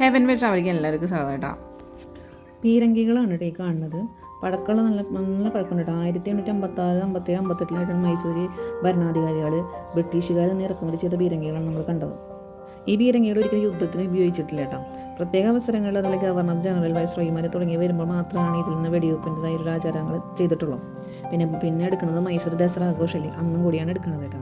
Heaven വേ travelling എല്ലാവർക്കും സ്വാഗതം കേട്ടോ. പീരങ്കികളാണ് കേട്ടോ ഈ കാണുന്നത്. പഴക്കമുള്ള നല്ല പഴക്കമുണ്ട് കേട്ടോ. 1856, 57, 58 മൈസൂര് ഭരണാധികാരികൾ ബ്രിട്ടീഷുകാർ ഇറക്കുമതി ചെയ്ത പീരങ്കികളാണ് നമ്മൾ കണ്ടത്. ഈ പീരങ്കികൾ ഒരിക്കലും യുദ്ധത്തിന് ഉപയോഗിച്ചിട്ടില്ല കേട്ടോ. പ്രത്യേക അവസരങ്ങളിൽ അതുപോലെ ഗവർണർ ജനറൽ വൈസ്രോയിമാർ തുടങ്ങി വരുമ്പോൾ മാത്രമാണ് ഇതിൽ നിന്ന് വെടിവെപ്പിൻ്റെതായ ഒരു ആചാരങ്ങൾ ചെയ്തിട്ടുള്ളൂ. പിന്നെ എടുക്കുന്നത് മൈസൂർ ദസറ ആഘോഷമല്ലേ, അന്നും കൂടിയാണ് എടുക്കുന്നത് കേട്ടോ.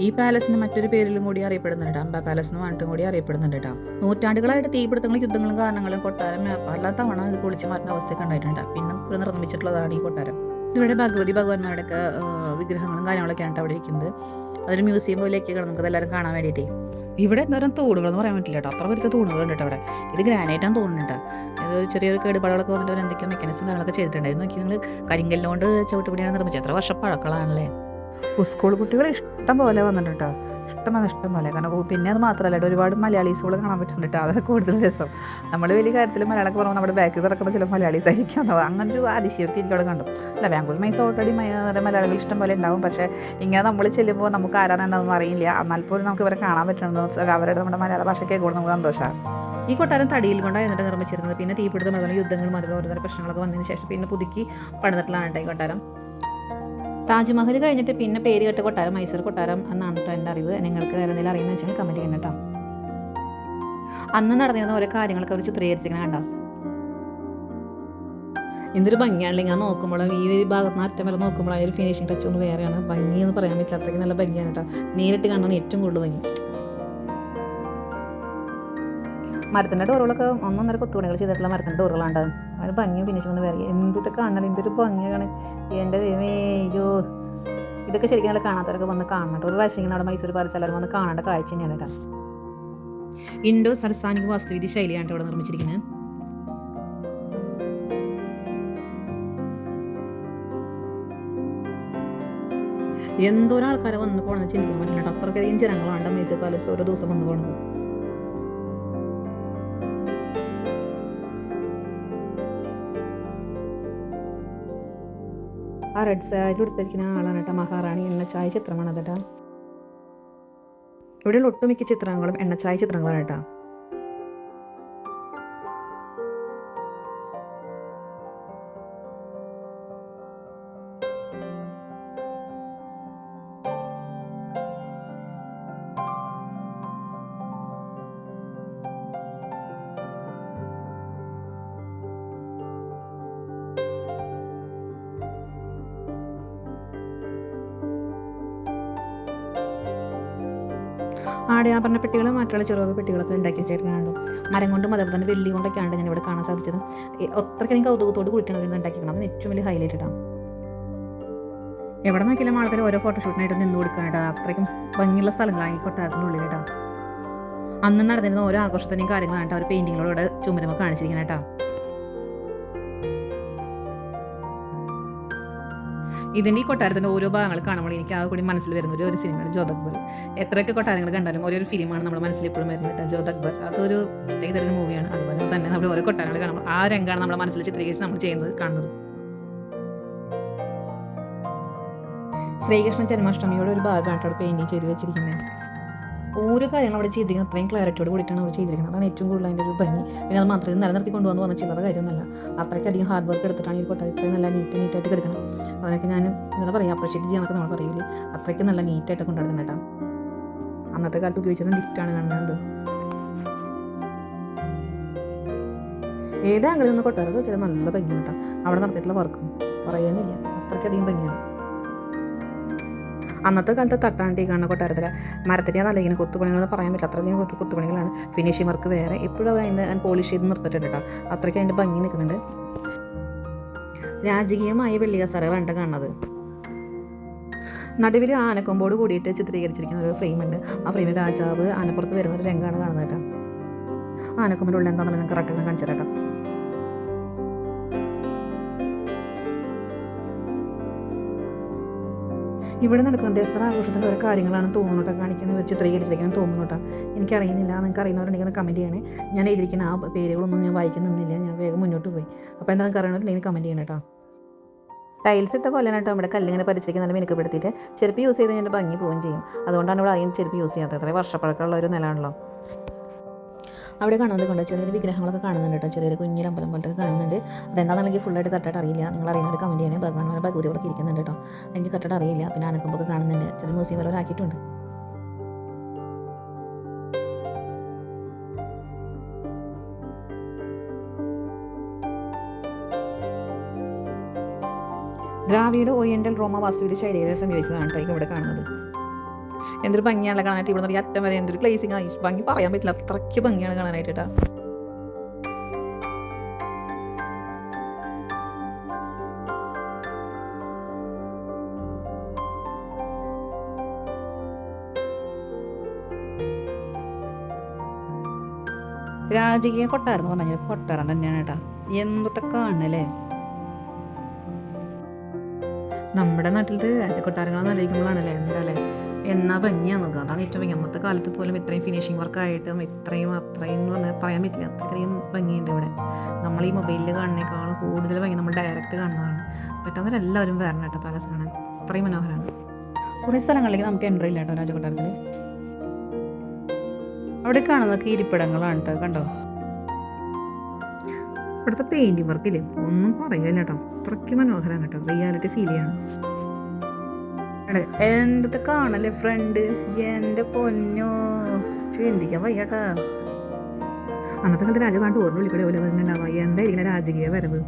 ഈ പാലസിന് മറ്റൊരു പേരിലും കൂടി അറിയപ്പെടുന്നുണ്ട്, അംബ പാലസ് എന്ന് പറഞ്ഞിട്ടും കൂടി അറിയപ്പെടുന്നുണ്ട് കേട്ടോ. നൂറ്റാണ്ടുകളായിട്ട് തീപിടുത്തങ്ങളും യുദ്ധങ്ങളും കാരണങ്ങളും കൊട്ടാരം പല തവണ ഇത് പൊളിച്ചു മാറ്റുന്ന അവസ്ഥയൊക്കെ ഉണ്ടായിട്ടുണ്ട്. പിന്നെ നിർമ്മിച്ചിട്ടുള്ളതാണ് ഈ കൊട്ടാരം. ഇവിടെ ഭഗവതി ഭഗവാന്മാരുടെ ഒക്കെ വിഗ്രഹങ്ങളും കാര്യങ്ങളൊക്കെയാണ് അവിടെ ഇരിക്കുന്നത്. അതൊരു മ്യൂസിയം പോലെയൊക്കെയാണ് നമുക്ക് എല്ലാവരും കാണാൻ വേണ്ടിയിട്ട്. ഇവിടെ എന്തോരം തൂണുകളെന്ന് പറയാൻ പറ്റില്ല കേട്ടോ, അത്ര വരുത്ത തൂണുകളുണ്ട് കേട്ടോ അവിടെ. ഇത് ഗ്രാനൈറ്റാന്ന് തോന്നുന്നുണ്ട്. ഇത് ചെറിയൊരു കേടുപാടുകളൊക്കെ വന്നിട്ട് എന്തൊക്കെയോ മെക്കാനിസം കാര്യങ്ങളൊക്കെ ചെയ്തിട്ടുണ്ടായിരുന്നു. നോക്കി നിങ്ങൾ കരിങ്കല്ലുകൊണ്ട് ചവിട്ടുപടിയാണ് നിർമ്മിച്ചത്. എത്ര വർഷം പഴക്കളാണല്ലേ. സ്കൂൾ കുട്ടികൾ ഇഷ്ടം പോലെ വന്നിട്ടുണ്ട് കേട്ടോ, ഇഷ്ടം പോലെ. കാരണം പിന്നെ അത് മാത്രമല്ല, ഒരുപാട് മലയാളീസുകൾ കാണാൻ പറ്റുന്നുണ്ട് കേട്ടോ. അതൊക്കെ കൂടുതൽ രസം. നമ്മൾ വലിയ കാര്യത്തിൽ മലയാളമൊക്കെ പറയുമ്പോൾ നമ്മുടെ ബാക്കിൽ നടക്കുന്ന ചില മലയാളീസ് ആയിരിക്കും. അങ്ങനെ ഒരു അതിശയൊക്കെ എനിക്ക് അവിടെ കണ്ടു. അല്ല, ബാംഗ്ലൂർ മൈസൂർ ഓൾറെഡി മലയാളികൾ ഇഷ്ടം പോലെ ഉണ്ടാവും. പക്ഷേ ഇങ്ങനെ നമ്മൾ ചെല്ലുമ്പോൾ നമുക്ക് ആരാണെന്നൊന്നും അറിയില്ല. എന്നാൽ പോലും നമുക്ക് ഇവരെ കാണാൻ പറ്റണമെന്ന് അവരുടെ നമ്മുടെ മലയാള ഭാഷ കേൾക്കുമ്പോൾ നമുക്ക് സന്തോഷമാണ്. ഈ കൊട്ടാരം തടിയിൽ കൊണ്ടായിരുന്നു നിർമ്മിച്ചിരുന്നത്. പിന്നെ തീപിടുത്തം, അതുപോലെ യുദ്ധങ്ങളും അതുപോലെ ഓരോരോ പ്രശ്നങ്ങളൊക്കെ വന്നതിന് ശേഷം പിന്നെ പുതുക്കി പണിതിട്ടുള്ളതാണ് കേട്ടോ ഈ കൊട്ടാരം. താജ്മഹൽ കഴിഞ്ഞിട്ട് പിന്നെ പേര് കേട്ട കൊട്ടാരം മൈസൂർ കൊട്ടാരം എന്നാണ് കേട്ടോ എൻ്റെ അറിവ്. നിങ്ങൾക്ക് വേറെ എന്തെങ്കിലും അറിയുന്ന വെച്ചാൽ കമൻറ്റ് ചെയ്യണം കേട്ടോ. അന്ന് നടന്നിരുന്ന ഓരോ കാര്യങ്ങളൊക്കെ അവർ ചിത്രീകരിച്ചിരിക്കണം കണ്ടോ. എന്തൊരു ഭംഗിയാണല്ലോ ഇങ്ങനെ നോക്കുമ്പോൾ. ഈ ഭാഗത്ത് നിന്ന് അറ്റം വരെ നോക്കുമ്പോൾ ആ ഒരു ഫിനിഷിംഗ് ടച്ച് ഒന്ന് വേറെയാണ്. ഭംഗി എന്ന് പറയാൻ പറ്റില്ല, അത്രയ്ക്ക് നല്ല ഭംഗിയാണ് കേട്ടോ. നേരിട്ട് കാണാൻ ഏറ്റവും കൂടുതൽ ഭംഗി. മരത്തിൻ്റെ ഡോറുകളൊക്കെ ഒന്നൊന്നര കൊത്തുപണികൾ ചെയ്തിട്ടുള്ള മരത്തിൻ്റെ ഡോറുകളാണ്. അതിന് ഭംഗിയും ഫിനിഷിംഗ് ഒന്ന് വേറെ. എന്തൊക്കെ കാണണം, എന്തൊരു ഭംഗിയാണ്. എൻ്റെ ദൈവമേ, ഇതൊക്കെ ശരിക്കും നല്ല കാണാത്തവരൊക്കെ വന്ന് കാണണം. ഒരു പ്രാവശ്യം അവിടെ മൈസൂർ പാലസ് എല്ലാവരും വന്ന് കാണേണ്ട കാഴ്ച തന്നെയാണ് കേട്ടോ. ഇൻഡോ സരസാനിക വാസ്തുവിദ്യ ശൈലിയാണ് ഇവിടെ നിർമ്മിച്ചിരിക്കുന്നത്. എന്തോരം ആൾക്കാരെ വന്ന് പോകണമെന്ന് ചിന്തിക്കാൻ പറ്റില്ല കേട്ടോ. അത്രയ്ക്കധികം ജനങ്ങളാണ് മൈസൂർ പാലസ് ഓരോ ദിവസം വന്ന് പോകുന്നത്. ആ റെഡ് സാരി എടുത്തിരിക്കുന്ന ആളാണ് കേട്ടോ മഹാറാണി. എണ്ണച്ചായ ചിത്രമാണ് കേട്ടോ. ഇവിടെയുള്ള ഒട്ടുമിക്ക ചിത്രങ്ങളും എണ്ണച്ചായ ചിത്രങ്ങളാണ് കേട്ടോ. ആടയാഭരണ പെട്ടികളും മറ്റുള്ള ചെറുവക പെട്ടികളൊക്കെ ഉണ്ടാക്കി വെച്ചിട്ടുണ്ടോ. മരം കൊണ്ടും അതുപോലെ തന്നെ വെള്ളി കൊണ്ടൊക്കെയാണ് ഞാൻ ഇവിടെ കാണാൻ സാധിച്ചത്. അത്രയ്ക്കും കൗതുകത്തോട് കൂടിയിട്ടാണ് ഇവർ ഉണ്ടാക്കിക്കണം. അതിന് ഏറ്റവും വലിയ ഹൈലൈറ്റ് ഇടാം. എവിടെ നോക്കിയാലും ആൾക്കാർ ഓരോ ഫോട്ടോഷൂട്ടിനായിട്ട് നിന്ന് കൊടുക്കാനായിട്ട് അത്രയ്ക്കും ഭംഗിയുള്ള സ്ഥലങ്ങളാണ് ഈ കൊട്ടാരത്തിനുള്ളിൽ കേട്ടോ. അന്ന് നടന്നിരുന്ന ഓരോ ആഘോഷത്തിൻ്റെയും കാര്യങ്ങളാണ് അവർ പെയിൻറ്റിങ്ങിലൂടെ ചുമരുമ്പോൾ കാണിച്ചിരിക്കുന്നത് കേട്ടോ. ഇതിൻ്റെ ഈ കൊട്ടാരത്തിൻ്റെ ഓരോ ഭാഗങ്ങൾ കാണുമ്പോൾ എനിക്ക് ആ കൂടി മനസ്സിൽ വരുന്ന ഒരു സിനിമയാണ് ജോധ് അക്ബർ. എത്രയൊക്കെ കൊട്ടാരങ്ങൾ കണ്ടാലും ഒരു ഫിലിമാണ് നമ്മുടെ മനസ്സിൽ ഇപ്പോഴും വരുന്നത് കേട്ടോ, ജോധ് അക്ബർ. അതൊരു പ്രത്യേകതരം മൂവിയാണ്. അതുപോലെ തന്നെ നമ്മൾ ഓരോ കൊട്ടാരങ്ങൾ കാണുമ്പോൾ ആ രംഗമാണ് നമ്മുടെ മനസ്സിൽ ചിത്രീകരിച്ച് നമ്മൾ ചെയ്യുന്നത് കാണുന്നത്. ശ്രീകൃഷ്ണ ജന്മാഷ്ടമിയുടെ ഒരു ഭാഗമാണ് അവിടെ പെയിൻറ്റിങ് ചെയ്ത് വെച്ചിരിക്കുന്നത്. ഓരോ കാര്യങ്ങളും അവിടെ ചെയ്തിരിക്കുന്നത് അത്രയും ക്ലാരിറ്റിയോട് കൂടിയിട്ടാണ് അവർ ചെയ്തിരിക്കുന്നത്. അതാണ് ഏറ്റവും കൂടുതൽ അതിൻ്റെ ഒരു ഭംഗി. പിന്നെ അത് മാത്രമേ നിലനിർത്തി കൊണ്ടുവന്ന് പറഞ്ഞ ചില്ലറ കാര്യമൊന്നുമല്ല. അത്രയ്ക്കധികം ഹാർഡ് വർക്ക് എടുത്തിട്ടാണ് ഈ കൊട്ടാരം ഇത്രയും നല്ല നീറ്റായിട്ട് കിടക്കണം. അതിനൊക്കെ ഞാൻ എന്താ പറയുക, അപ്രീഷിയേറ്റ് ചെയ്യാനൊക്കെ നമ്മൾ പറയില്ലേ, അത്രയ്ക്ക് നല്ല നീറ്റായിട്ട് കൊണ്ടുവരണം കേട്ടോ. അന്നത്തെ കാലത്ത് ഉപയോഗിച്ചത് ലിഫ്റ്റാണ് കാണുന്നത്. ഏത് ആംഗിളിൽ നിന്ന് കൊട്ടാരം വെച്ചാൽ നല്ല ഭംഗിയാണ് കേട്ടോ. അവിടെ നടത്തിയിട്ടുള്ള വർക്കും പറയാനില്ല, അത്രയ്ക്കധികം ഭംഗിയാണ്. അന്നത്തെ കാലത്ത് തട്ടാണ്ടി കാണുന്ന കൊട്ടാരത്തിലെ മരത്തിൻ്റെ നല്ല ഇങ്ങനെ കൊത്തുപണികളെന്ന് പറയാൻ പറ്റില്ല, അത്രയും കൊത്തുപണികളാണ്. ഫിനിഷിംഗ് വർക്ക് വേറെ. ഇപ്പോഴും അവർ അതിൻ്റെ പോളിഷ് ചെയ്ത് നിർത്തിയിട്ടുണ്ട് കേട്ടോ. അത്രയ്ക്ക് അതിൻ്റെ ഭംഗി നിൽക്കുന്നുണ്ട്. രാജകീയമായ വെള്ളി കസേരകളാണ് കാണുന്നത്. നടുവിൽ ആനക്കൊമ്പോട് കൂടിയിട്ട് ചിത്രീകരിച്ചിരിക്കുന്ന ഒരു ഫ്രെയിമുണ്ട്. ആ ഫ്രെയിമിൽ രാജാവ് ആനപ്പുറത്ത് വരുന്ന ഒരു രംഗമാണ് കാണുന്നത് കേട്ടോ. ആനക്കൊമ്പിൻ്റെ ഉള്ളിൽ എന്താണെന്ന് നിങ്ങൾക്ക് കറക്റ്റായിട്ട് കാണിച്ചു തരാം കേട്ടോ. ഇവിടെ നടക്കുന്ന ദസറ ആഘോഷത്തിൻ്റെ ഓരോ കാര്യങ്ങളാണ് തോന്നുന്നു കാണിക്കുന്നത്, ചിത്രീകരിച്ചിരിക്കുന്നത് തോന്നുന്നു കേട്ടോ. എനിക്കറിയുന്നില്ല, നിങ്ങൾക്ക് അറിയുന്നവരുണ്ടെങ്കിൽ കമൻറ്റ് ചെയ്യണേ. ഞാൻ എഴുതിയിരിക്കുന്ന ആ പേരുകളൊന്നും ഞാൻ വായിക്കുന്നില്ല, ഞാൻ വേഗം മുന്നോട്ട് പോയി. അപ്പോൾ എന്താ അറിയണമെന്നുണ്ടെങ്കിൽ കമൻറ്റ് ചെയ്യണം കേട്ടോ. ടൈൽസ് ഇട്ട പോലെ കേട്ടോ നമ്മുടെ കല്ലിങ്ങനെ പരിച്ചിരിക്കുന്ന മിനുക്കപ്പെടുത്തിയിട്ട് ചെരുപ്പ് യൂസ് ചെയ്ത് കഴിഞ്ഞാൽ ഭംഗി പോവുകയും ചെയ്യും. അതുകൊണ്ടാണ് ഇവിടെ ആദ്യം ചെരുപ്പ് യൂസ് ചെയ്യാത്തത്. അത്രയും വർഷപ്പഴക്കമുള്ള ഒരു നിലമാണല്ലോ. അവിടെ കാണുന്നത് കൊണ്ട് ചെറിയ വിഗ്രഹങ്ങളൊക്കെ കാണുന്നുണ്ട് കേട്ടോ, ചെറിയൊരു കുഞ്ഞൊരു അമ്പലം പോലത്തെ കാണുന്നുണ്ട്. അതെന്താണെന്നെങ്കിൽ ഫുള്ളായിട്ട് കറക്റ്റായിട്ട് അറിയില്ല. നിങ്ങൾ അറിയുന്നൊരു കമൻറ്റ് ചെയ്യണേ. ഭഗവാന്മാരെ ഭഗവതികളൊക്കെ ഇരിക്കുന്നുണ്ട് കേട്ടോ, എനിക്ക് കറക്റ്റായിട്ട് അറിയില്ല. പിന്നെ ആനക്കൊമ്പൊക്കെ കാണുന്നുണ്ട്, ചെറിയ മ്യൂസിയം പോലെ ആക്കിയിട്ടുണ്ട്. ദ്രാവിഡ ഓറിയന്റൽ റോമ വാസ്തുവിദ്യ ശൈലിയെ സംയോജിച്ചതാണ് കേട്ടോ ഇവിടെ കാണുന്നത്. എന്തൊരു ഭംഗിയാണ് കാണാനായിട്ട്. ഇവിടെ നിന്ന് അറ്റം വരെ എന്തൊരു പ്ലേസിങ് ആയി, ഭംഗി പറയാൻ പറ്റില്ല, അത്രയ്ക്ക് ഭംഗിയാണ് കാണാനായിട്ട് കേട്ടോ. രാജകീയ കൊട്ടാരം എന്ന് പറഞ്ഞു കഴിഞ്ഞാൽ കൊട്ടാരം തന്നെയാണ് കേട്ടോ, എന്തൊക്കെ കാണണല്ലേ. നമ്മുടെ നാട്ടിലത്തെ രാജകൊട്ടാരങ്ങളെന്ന് ആലോചിക്കുമ്പോഴാണല്ലേ എന്താല്ലേ എന്നാ ഭംഗിയാണ് നോക്കുക. അതാണ് ഏറ്റവും ഭംഗി. അന്നത്തെ കാലത്ത് പോലും ഇത്രയും ഫിനിഷിങ് വർക്കായിട്ടും അത്രയും എന്ന് പറഞ്ഞാൽ പറയാൻ പറ്റില്ല, അത്രയും ഭംഗിയുണ്ട് ഇവിടെ. നമ്മൾ ഈ മൊബൈലിൽ കാണുന്നേക്കാളും കൂടുതൽ ഭംഗി നമ്മൾ ഡയറക്റ്റ് കാണുന്നതാണ്. പറ്റുന്നവരെല്ലാവരും വരണം കേട്ടോ പാലസ് കാണാൻ, അത്രയും മനോഹരമാണ്. കുറേ സ്ഥലങ്ങളിലേക്ക് നമുക്ക് എൻട്രി ഇല്ല കേട്ടോ രാജകൊട്ടാരത്തിൽ. അവിടെ കാണുന്നതൊക്കെ ഇരിപ്പിടങ്ങളാണ് കേട്ടോ, കണ്ടോ. ഇവിടുത്തെ പെയിൻറ്റിങ് വർക്കില്ലേ ഒന്നും പറയില്ല കേട്ടോ, അത്രയ്ക്ക് മനോഹരമാണ് കേട്ടോ, റിയാലിറ്റി ഫീൽ ചെയ്യാണ്. എന്നിട്ട് കാണല്ലേ ഫ്രണ്ട്, എൻ്റെ പൊന്നോ ചിന്തിക്കാൻ വയ്യാട്ടാ. അന്നത്തെ കാലത്ത് രാജകാണ്ട് ഓർമ്മ വിളിക്കൂടെ പോലെ വരുന്നുണ്ടാവുക, എന്തായിരിക്കും രാജകീയ വരവ്.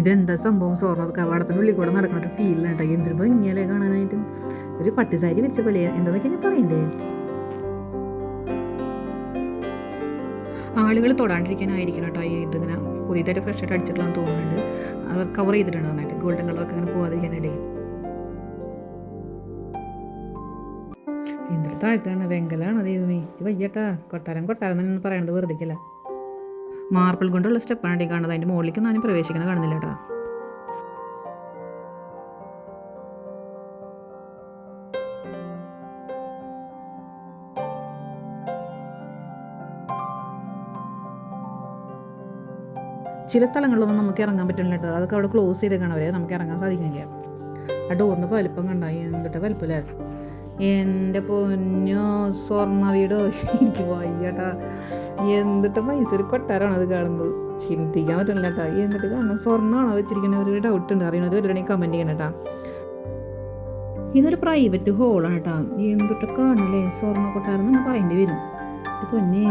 ഇതെന്താ സംഭവം, സ്വർണ്ണ കവാടത്തിൻ്റെ ഉള്ളിൽ കൂടെ നടക്കുന്ന ഫീലാണ് കേട്ടോ, എന്തൊരു ഭംഗിയല്ലേ കാണാനായിട്ട്. ഒരു പട്ടുസാരി വിരിച്ച പോലെ എന്താന്നൊക്കെ ഞാൻ പറയണ്ടേ. ആളുകൾ തൊടാണ്ടിരിക്കാനായിരിക്കണം കേട്ടോ ഇതിങ്ങനെ പുതിയതായിട്ട് ഫ്രഷ് ആയിട്ട് അടിച്ചിട്ടുള്ളതെന്ന് തോന്നുന്നുണ്ട്. അത് കവർ ചെയ്തിട്ടുണ്ട് നന്നായിട്ട്, ഗോൾഡൻ കളറൊക്കെ ഇങ്ങനെ പോകാതിരിക്കാനായിട്ടേ. എന്തൊരു താഴ്ത്താണ്, വെങ്കലാണ് ദൈവമേ, ഇത് വയ്യട്ടാ. കൊട്ടാരം തന്നെ പറയണത് വെറുതെക്കല്ല. മാർബിൾ കൊണ്ടുള്ള സ്റ്റെപ്പാണ് ഈ കാണുന്നത്, അതിൻ്റെ മുകളിലേക്കൊന്നും ആരും പ്രവേശിക്കുന്നത് കാണുന്നില്ല കേട്ടോ. ചില സ്ഥലങ്ങളിലൊന്നും നമുക്ക് ഇറങ്ങാൻ പറ്റില്ല കേട്ടോ, അതൊക്കെ അവിടെ ക്ലോസ് ചെയ്തേക്കാണ് അവരെ, നമുക്ക് ഇറങ്ങാൻ സാധിക്കുന്നില്ല. ആ ഡോറിൻ്റെ വലിപ്പം കണ്ടായി, എന്തൊട്ട് വലിപ്പല്ലേ എൻ്റെ പൊന്നോ. സ്വർണ്ണ വീടോ, എനിക്ക് വയ്യട്ടാ, എന്തിട്ട് മൈസൂർ കൊട്ടാരമാണ് അത് കാണുന്നത്, ചിന്തിക്കാൻ പറ്റില്ല കേട്ടോ. എന്നിട്ട് കാണാൻ സ്വർണ്ണമാണോ വെച്ചിരിക്കുന്നത്, ഒരു ഡൗട്ട് ഉണ്ട്, അറിയണത് ഒരുവരുടെയും കമൻറ്റ് ചെയ്യണം കേട്ടോ. ഇതൊരു പ്രൈവറ്റ് ഹോളാണ് കേട്ടോ, എന്തിട്ട് കാണല്ലേ സ്വർണ്ണ കൊട്ടാരം എന്ന് പറയേണ്ടി വരും. ഇത് പൊന്നേ,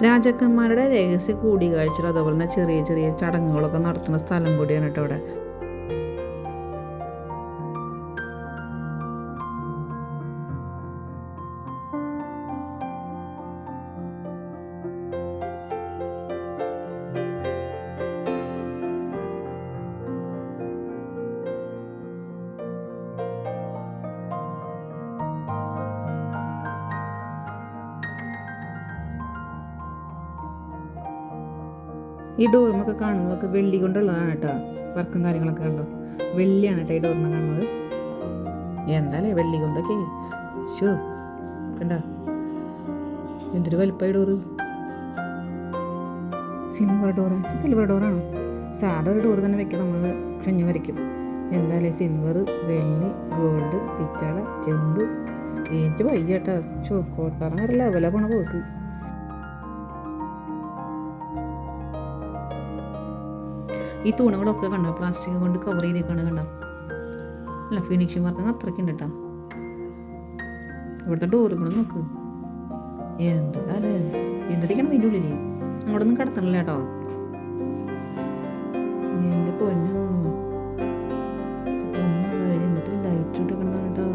രാജാക്കന്മാരുടെ രഹസ്യ കൂടിക്കാഴ്ചകൾ അതുപോലെ തന്നെ ചെറിയ ചെറിയ ചടങ്ങുകളൊക്കെ നടത്തുന്ന സ്ഥലം കൂടിയാണ് കേട്ടോ ഇവിടെ. ഈ ഡോർമൊക്കെ കാണുന്നതൊക്കെ വെള്ളി കൊണ്ടുള്ളതാണ് കേട്ടോ, വർക്കും കാര്യങ്ങളൊക്കെ കണ്ടോ, വെള്ളിയാണ് കേട്ടോ ഈ ഡോർമ കാണുന്നത്. എന്തായാലേ വെള്ളി കൊണ്ടൊക്കെ ഷോ കണ്ട, എന്തൊരു വലിപ്പമായി ഡോറ്. സിൽവർ ഡോറാണോ, സാധാ ഒരു ഡോറ് തന്നെ വെക്കാം, നമ്മൾ ക്ഷഞ്ഞ് വരയ്ക്കും. എന്തായാലും സിൽവർ, വെള്ളി, ഗോൾഡ്, പിച്ചള, ചെമ്പ്, എനിക്ക് വയ്യട്ടാ. ഷോ കോട്ടാറ ഒരു ലെവലാ പോണ പോക്ക്. ഈ തൂണുകളൊക്കെ കണ്ടോ പ്ലാസ്റ്റിക് കൊണ്ട് കവർ ചെയ്തേക്കാണ് കണ്ടോ, അല്ല ഫിനിഷിങ് വർക്ക് അത്രയ്ക്ക് ഉണ്ട് കേട്ടോ. ഇവിടുത്തെ ഡോറുകളും നോക്ക്, എന്തൊക്കെ എന്തൊക്കെയാണ് അതിൻ്റെ ഉള്ളിൽ, അങ്ങോട്ട് ഒന്നും കിടത്തണില്ല കേട്ടോ. എൻ്റെ പൊന്നോ, എന്നിട്ട് ലൈറ്റ് ഇട്ടൊക്കെ എന്താണ് കേട്ടോ.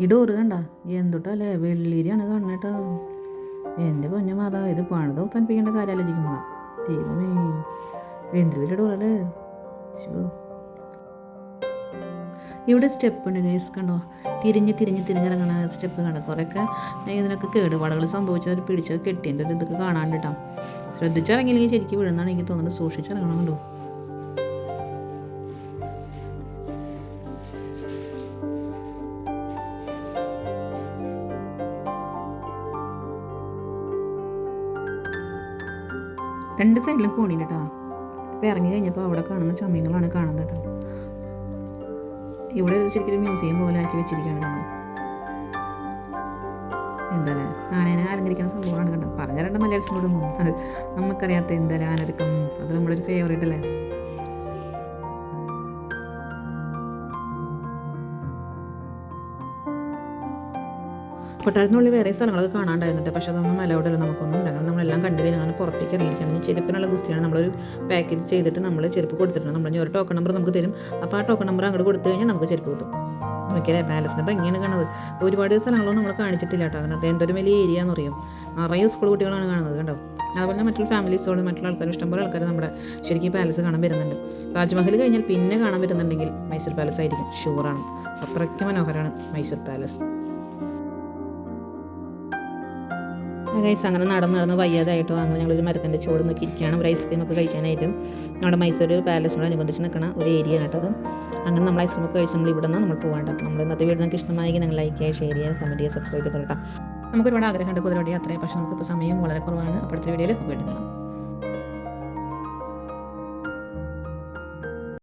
ഈ ഡോറ് കണ്ട എന്തൊട്ടല്ലേ വെള്ളീരിയാണ് കാണുന്നത് കേട്ടോ. എൻ്റെ പൊന്നു മാതാ, ഇത് പണിത് അവസാനിപ്പിക്കേണ്ട കാര്യം ആലോചിക്കുമ്പോഴാണ് ദൈവമേ, എന്ത് വലിയ ഡോറല്ലേ. ഇവിടെ സ്റ്റെപ്പ് ഉണ്ട് ഗൈസ് കണ്ടോ, തിരിഞ്ഞിറങ്ങണ സ്റ്റെപ്പ് കണ്ടോ. കുറേയൊക്കെ ഇതിനൊക്കെ കേടുപാടുകൾ സംഭവിച്ചവർ പിടിച്ചത് കെട്ടിൻ്റെ ഒരു ഇതൊക്കെ കാണാണ്ട് കേട്ടോ. ശ്രദ്ധിച്ചിറങ്ങിയില്ലെങ്കിൽ ശരിക്കും വീഴുന്നതാണ് എനിക്ക് തോന്നുന്നത്, സൂക്ഷിച്ചിറങ്ങണം കണ്ടോ. രണ്ട് സൈഡിലും കോണിയുണ്ട് കേട്ടോ. ഇപ്പോൾ ഇറങ്ങി കഴിഞ്ഞപ്പോൾ അവിടെ കാണുന്ന ചമയങ്ങളാണ് കാണുന്നത് കേട്ടോ. ഇവിടെ ശരിക്കും മ്യൂസിയം പോലെ ആക്കി വെച്ചിരിക്കുകയാണ് നമ്മൾ. എന്തായാലും ആനേനെ അലങ്കരിക്കുന്ന സംഭവമാണ് കണ്ടോ. പറഞ്ഞ രണ്ട് മലയാളത്തിനോടൊന്നും അത് നമുക്കറിയാത്ത എന്തായാലും ആനൊരുക്കം അത് നമ്മളൊരു ഫേവറേറ്റ് അല്ലേ. കൊട്ടാരത്തിനുള്ളിൽ വേറെ സ്ഥലങ്ങളൊക്കെ കാണാണ്ടായിരുന്നിട്ട്, പക്ഷേ അതൊന്നും അലൗഡല്ല, നമുക്കൊന്നും ഉണ്ടാകും. നമ്മളെല്ലാം കണ്ടു കഴിഞ്ഞാൽ പുറത്തേക്ക് ഇറങ്ങിയിരിക്കണം. ഈ ചെരുപ്പിനുള്ള ഗുസ്തിയാണ് നമ്മളൊരു പാക്കേജ് ചെയ്തിട്ട് നമ്മൾ ചെരുപ്പ് കൊടുത്തിട്ടുണ്ട്. നമ്മൾ ഒരു ടോക്കൺ നമ്പർ നമുക്ക് തരും. അപ്പോൾ ആ ടോക്കൺ നമ്പർ അങ്ങോട്ട് കൊടുത്തു കഴിഞ്ഞാൽ നമുക്ക് ചെരുപ്പ് കിട്ടും. നോക്കിയാലേ പാലസിൻ്റെ ഭംഗിയാണ് കാണുന്നത്. ഒരുപാട് സ്ഥലങ്ങളൊന്നും നമ്മൾ കാണിച്ചിട്ടില്ല കേട്ടോ. അതിനകത്ത് എന്തൊരു വലിയ ഏരിയ എന്ന് പറയും. നിറയെ സ്കൂൾ കുട്ടികളാണ് കാണുന്നത് കണ്ടോ. അതുപോലെ മറ്റുള്ള ഫാമിലീസോട് മറ്റുള്ള ആൾക്കാർ ഇഷ്ടംപോലെ ആൾക്കാർ നമ്മുടെ ശരിക്കും പാലസ് കാണാൻ വരുന്നുണ്ട്. താജ്മഹൽ കഴിഞ്ഞാൽ പിന്നെ കാണാൻ വരുന്നുണ്ടെങ്കിൽ മൈസൂർ പാലസ് ആയിരിക്കും, ഷുവറാണ്. അത്രയ്ക്ക് മനോഹരമാണ് മൈസൂർ പാലസ്. ഗൈസ് അങ്ങനെ നടന്ന് വയ്യാതായിട്ടോ അങ്ങനെ ഞങ്ങളൊരു മരത്തിൻ്റെ ചുവട് നോക്കി ഇരിക്കുകയാണ്. ഒരു ഐസ്ക്രീമൊക്കെ കഴിക്കാനായിട്ടും നമ്മുടെ മൈസൂർ പാലസിനോടനുബന്ധിച്ച് നിൽക്കുന്ന ഒരു ഏരിയ ആണ് കേട്ടത്. അങ്ങനെ നമ്മൾ ഐസ്ക്രീമൊക്കെ കഴിച്ച് നമ്മൾ ഇവിടെ നിന്ന് നമ്മൾ പോകേണ്ട. നമ്മൾ ഇന്നത്തെ വീഡിയോ നിങ്ങൾക്ക് ഇഷ്ടമായെങ്കിൽ നിങ്ങൾ ലൈക്ക് ചെയ്യുക, ഷെയർ ചെയ്യുക, കമൻറ്റ് ചെയ്യുക, സബ്സ്ക്രൈബ് ചെയ്തോളാം. നമുക്ക് ഒരുപാട് ആഗ്രഹമുണ്ട് കുതിരവണ്ടി യാത്രയെ, പക്ഷേ നമുക്കിപ്പോൾ സമയം വളരെ കുറവാണ്. അപ്പോഴത്തെ വീഡിയോയിൽ വീണ്ടും കാണാം.